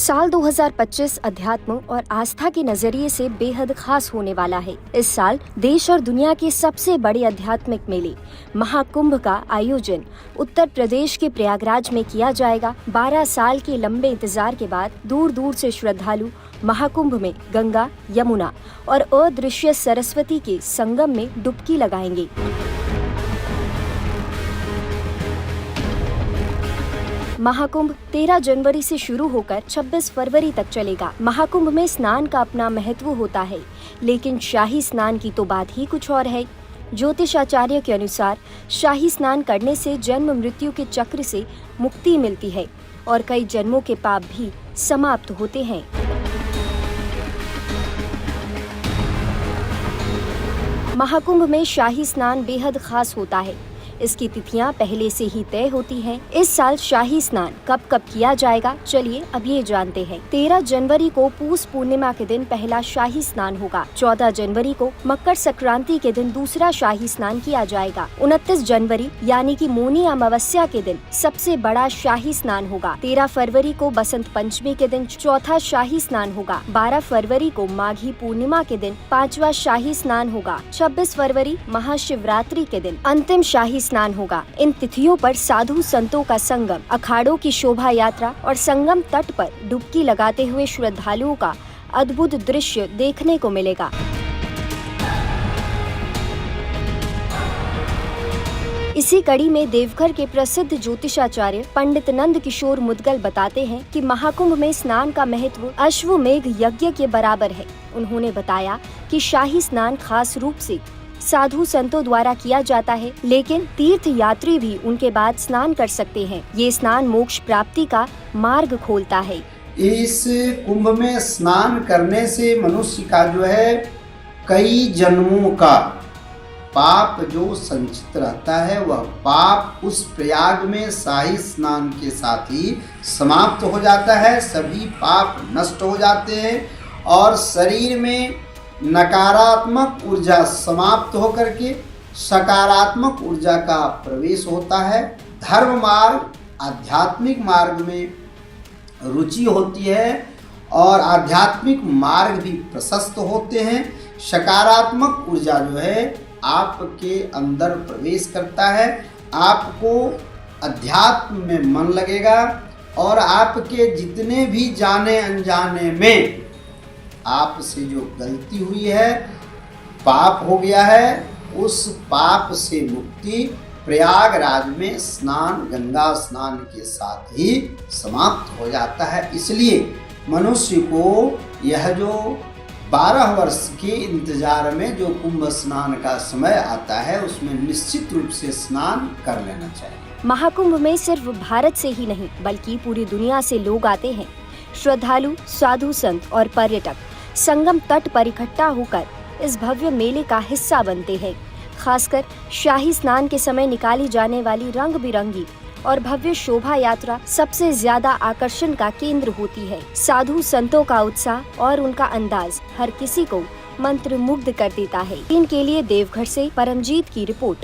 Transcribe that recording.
साल 2025 अध्यात्म और आस्था के नजरिए से बेहद खास होने वाला है। इस साल देश और दुनिया के सबसे बड़े आध्यात्मिक मेले महाकुंभ का आयोजन उत्तर प्रदेश के प्रयागराज में किया जाएगा। 12 साल के लंबे इंतजार के बाद दूर दूर से श्रद्धालु महाकुंभ में गंगा, यमुना और अदृश्य सरस्वती के संगम में डुबकी लगाएंगे। महाकुंभ 13 जनवरी से शुरू होकर 26 फरवरी तक चलेगा। महाकुंभ में स्नान का अपना महत्व होता है, लेकिन शाही स्नान की तो बात ही कुछ और है। ज्योतिषाचार्य के अनुसार शाही स्नान करने से जन्म मृत्यु के चक्र से मुक्ति मिलती है और कई जन्मों के पाप भी समाप्त होते हैं। महाकुंभ में शाही स्नान बेहद खास होता है। इसकी तिथियां पहले से ही तय होती हैं। इस साल शाही स्नान कब कब किया जाएगा, चलिए अब ये जानते हैं। 13 जनवरी को पूस पूर्णिमा के दिन पहला शाही स्नान होगा। 14 जनवरी को मकर संक्रांति के दिन दूसरा शाही स्नान किया जाएगा। 29 जनवरी यानी कि मौनी अमावस्या के दिन सबसे बड़ा शाही स्नान होगा। 13 फरवरी को बसंत पंचमी के दिन चौथा शाही स्नान होगा। 12 फरवरी को माघी पूर्णिमा के दिन 5वां शाही स्नान होगा। 26 फरवरी महाशिवरात्रि के दिन अंतिम शाही स्नान होगा। इन तिथियों पर साधु संतों का संगम, अखाड़ों की शोभा यात्रा और संगम तट पर डुबकी लगाते हुए श्रद्धालुओं का अद्भुत दृश्य देखने को मिलेगा। इसी कड़ी में देवघर के प्रसिद्ध ज्योतिषाचार्य पंडित नंद किशोर मुदगल बताते हैं कि महाकुंभ में स्नान का महत्व अश्वमेघ यज्ञ के बराबर है। उन्होंने बताया कि शाही स्नान खास रूप से साधु संतों द्वारा किया जाता है, लेकिन तीर्थ यात्री भी उनके बाद स्नान कर सकते हैं। ये स्नान मोक्ष प्राप्ति का मार्ग खोलता है। इस कुंभ में स्नान करने से मनुष्य का जो है कई जन्मों का पाप जो संचित रहता है, वह पाप उस प्रयाग में शाही स्नान के साथ ही समाप्त हो जाता है। सभी पाप नष्ट हो जाते हैं और शरीर में नकारात्मक ऊर्जा समाप्त होकर के सकारात्मक ऊर्जा का प्रवेश होता है। धर्म मार्ग, आध्यात्मिक मार्ग में रुचि होती है और आध्यात्मिक मार्ग भी प्रशस्त होते हैं। सकारात्मक ऊर्जा जो है आपके अंदर प्रवेश करता है। आपको अध्यात्म में मन लगेगा और आपके जितने भी जाने अनजाने में आपसे जो गलती हुई है, पाप हो गया है, उस पाप से मुक्ति प्रयागराज में स्नान, गंगा स्नान के साथ ही समाप्त हो जाता है। इसलिए मनुष्य को यह जो 12 वर्ष के इंतजार में जो कुंभ स्नान का समय आता है, उसमें निश्चित रूप से स्नान कर लेना चाहिए। महाकुंभ में सिर्फ भारत से ही नहीं बल्कि पूरी दुनिया से लोग आते हैं। श्रद्धालु, साधु संत और पर्यटक संगम तट पर इकट्ठा होकर इस भव्य मेले का हिस्सा बनते हैं। खासकर शाही स्नान के समय निकाली जाने वाली रंग बिरंगी और भव्य शोभा यात्रा सबसे ज्यादा आकर्षण का केंद्र होती है। साधु संतों का उत्साह और उनका अंदाज हर किसी को मंत्रमुग्ध कर देता है। इनके लिए देवघर से परमजीत की रिपोर्ट।